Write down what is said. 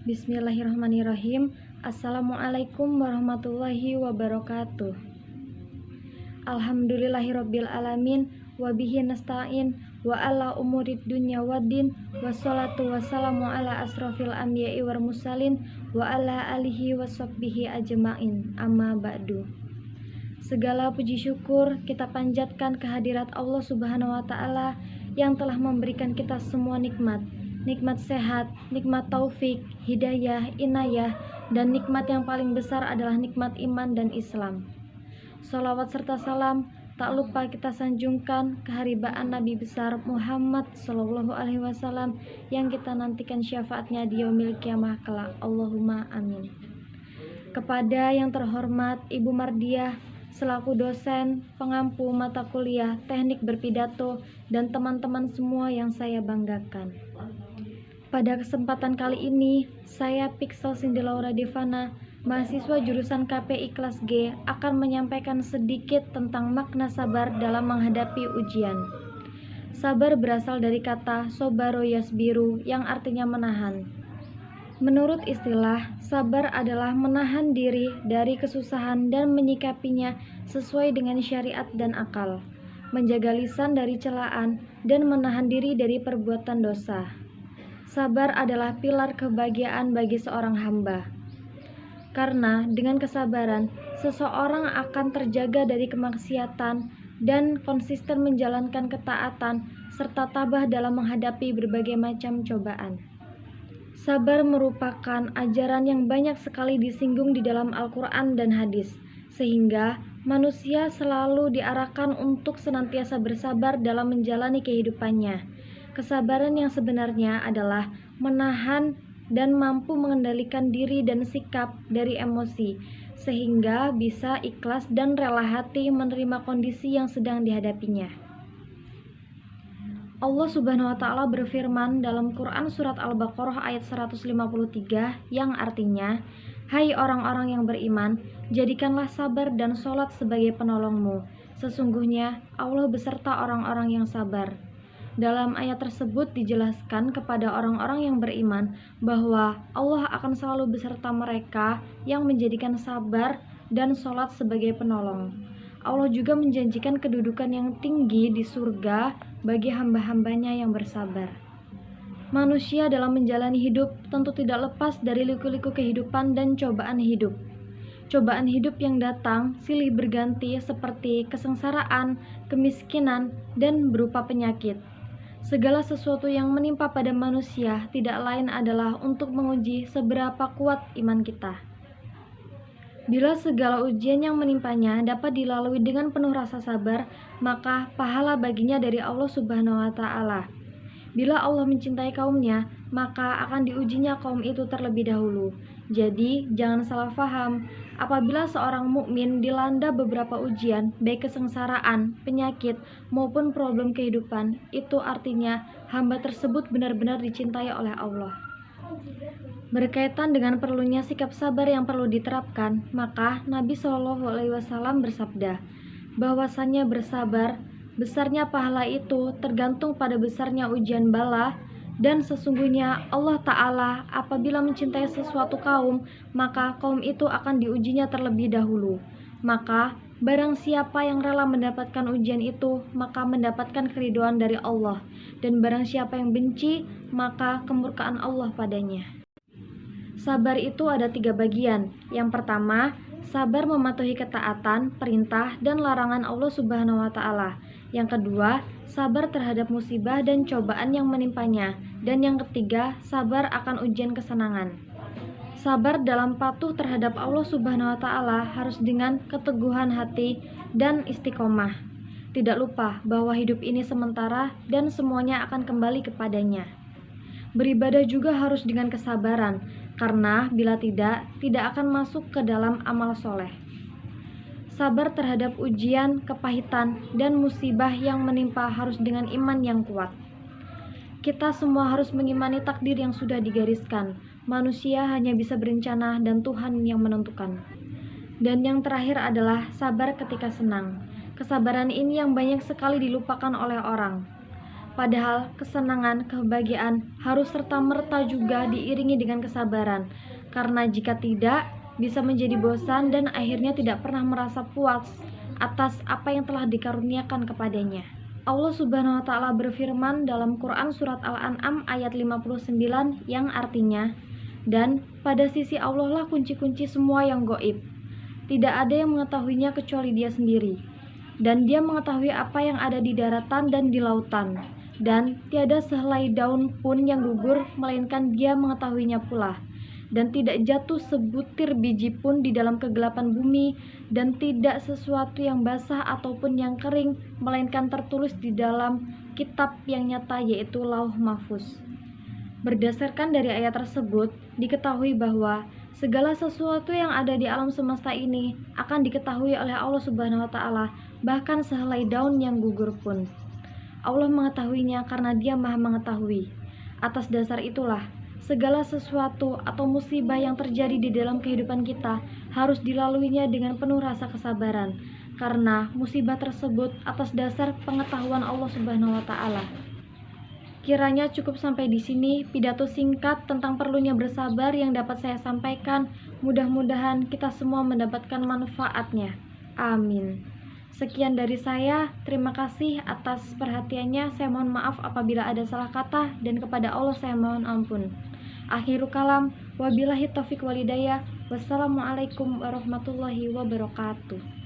Bismillahirrahmanirrahim. Assalamualaikum warahmatullahi wabarakatuh. Alhamdulillahirabbil alamin wa bihi nasta'in wa ala umurid dunya waddin wassalatu wassalamu ala asrofil anbiya'i wal mursalin wa ala alihi washabbihi ajma'in. Amma ba'du. Segala puji syukur kita panjatkan kehadirat Allah Subhanahu wa taala yang telah memberikan kita semua nikmat sehat, nikmat taufik, hidayah, inayah, dan nikmat yang paling besar adalah nikmat iman dan Islam. Sholawat serta salam tak lupa kita sanjungkan keharibaan Nabi besar Muhammad Sallallahu Alaihi Wasallam yang kita nantikan syafaatnya di yaumil kiamah kelak. Allahumma amin. Kepada yang terhormat Ibu Mardiah selaku dosen, pengampu mata kuliah teknik berpidato, dan teman-teman semua yang saya banggakan. Pada kesempatan kali ini, saya Pixel Cindy Laura Devana, mahasiswa jurusan KPI kelas G, akan menyampaikan sedikit tentang makna sabar dalam menghadapi ujian. Sabar berasal dari kata sobaro yasbiru yang artinya menahan. Menurut istilah, sabar adalah menahan diri dari kesusahan dan menyikapinya sesuai dengan syariat dan akal, menjaga lisan dari celaan, dan menahan diri dari perbuatan dosa. Sabar adalah pilar kebahagiaan bagi seorang hamba. Karena dengan kesabaran, seseorang akan terjaga dari kemaksiatan dan konsisten menjalankan ketaatan serta tabah dalam menghadapi berbagai macam cobaan. Sabar merupakan ajaran yang banyak sekali disinggung di dalam Al-Quran dan hadis, sehingga manusia selalu diarahkan untuk senantiasa bersabar dalam menjalani kehidupannya. Kesabaran yang sebenarnya adalah menahan dan mampu mengendalikan diri dan sikap dari emosi, sehingga bisa ikhlas dan rela hati menerima kondisi yang sedang dihadapinya. Allah Subhanahu wa taala berfirman dalam Quran surat Al-Baqarah ayat 153 yang artinya, "Hai orang-orang yang beriman, jadikanlah sabar dan sholat sebagai penolongmu. Sesungguhnya Allah beserta orang-orang yang sabar." Dalam ayat tersebut dijelaskan kepada orang-orang yang beriman bahwa Allah akan selalu beserta mereka yang menjadikan sabar dan sholat sebagai penolong. Allah juga menjanjikan kedudukan yang tinggi di surga bagi hamba-hambanya yang bersabar. Manusia dalam menjalani hidup tentu tidak lepas dari liku-liku kehidupan dan cobaan hidup. Cobaan hidup yang datang silih berganti seperti kesengsaraan, kemiskinan, dan berupa penyakit. Segala sesuatu yang menimpa pada manusia tidak lain adalah untuk menguji seberapa kuat iman kita. Bila segala ujian yang menimpanya dapat dilalui dengan penuh rasa sabar, maka pahala baginya dari Allah Subhanahu wa taala. Bila Allah mencintai kaumnya, maka akan diujinya kaum itu terlebih dahulu. Jadi, jangan salah faham. Apabila seorang mukmin dilanda beberapa ujian, baik kesengsaraan, penyakit, maupun problem kehidupan, itu artinya hamba tersebut benar-benar dicintai oleh Allah. Berkaitan dengan perlunya sikap sabar yang perlu diterapkan, maka Nabi Shallallahu Alaihi Wasallam bersabda, bahwasannya bersabar, besarnya pahala itu tergantung pada besarnya ujian bala, dan sesungguhnya Allah Ta'ala apabila mencintai sesuatu kaum, maka kaum itu akan diujinya terlebih dahulu. Maka barang siapa yang rela mendapatkan ujian itu, maka mendapatkan keridhaan dari Allah, dan barang siapa yang benci, maka kemurkaan Allah padanya. Sabar itu ada 3 bagian. Yang pertama, sabar mematuhi ketaatan, perintah, dan larangan Allah Subhanahu wa taala. Yang kedua, sabar terhadap musibah dan cobaan yang menimpanya. Dan yang ketiga, sabar akan ujian kesenangan. Sabar dalam patuh terhadap Allah Subhanahu wa taala harus dengan keteguhan hati dan istiqomah. Tidak lupa bahwa hidup ini sementara dan semuanya akan kembali kepadanya. Beribadah juga harus dengan kesabaran, karena bila tidak akan masuk ke dalam amal soleh. Sabar terhadap ujian, kepahitan, dan musibah yang menimpa harus dengan iman yang kuat. Kita semua harus mengimani takdir yang sudah digariskan. Manusia hanya bisa berencana dan Tuhan yang menentukan. Dan yang terakhir adalah sabar ketika senang. Kesabaran ini yang banyak sekali dilupakan oleh orang. Padahal kesenangan, kebahagiaan harus serta-merta juga diiringi dengan kesabaran. Karena jika tidak, bisa menjadi bosan dan akhirnya tidak pernah merasa puas atas apa yang telah dikaruniakan kepadanya. Allah Subhanahu wa taala berfirman dalam Quran surat Al-An'am ayat 59 yang artinya, "Dan pada sisi Allah lah kunci-kunci semua yang gaib. Tidak ada yang mengetahuinya kecuali Dia sendiri. Dan Dia mengetahui apa yang ada di daratan dan di lautan. Dan tiada sehelai daun pun yang gugur, melainkan Dia mengetahuinya pula. Dan tidak jatuh sebutir biji pun di dalam kegelapan bumi, dan tidak sesuatu yang basah ataupun yang kering, melainkan tertulis di dalam kitab yang nyata, yaitu Lauh Mahfuz." Berdasarkan dari ayat tersebut, diketahui bahwa segala sesuatu yang ada di alam semesta ini akan diketahui oleh Allah Subhanahu wa taala, bahkan sehelai daun yang gugur pun. Allah mengetahuinya karena Dia Maha Mengetahui. Atas dasar itulah, segala sesuatu atau musibah yang terjadi di dalam kehidupan kita harus dilaluinya dengan penuh rasa kesabaran, karena musibah tersebut atas dasar pengetahuan Allah Subhanahu wa taala. Kiranya cukup sampai di sini pidato singkat tentang perlunya bersabar yang dapat saya sampaikan. Mudah-mudahan kita semua mendapatkan manfaatnya. Amin. Sekian dari saya, terima kasih atas perhatiannya. Saya mohon maaf apabila ada salah kata, dan kepada Allah saya mohon ampun. Akhirul kalam, wabillahi taufiq walhidayah. Wassalamualaikum warahmatullahi wabarakatuh.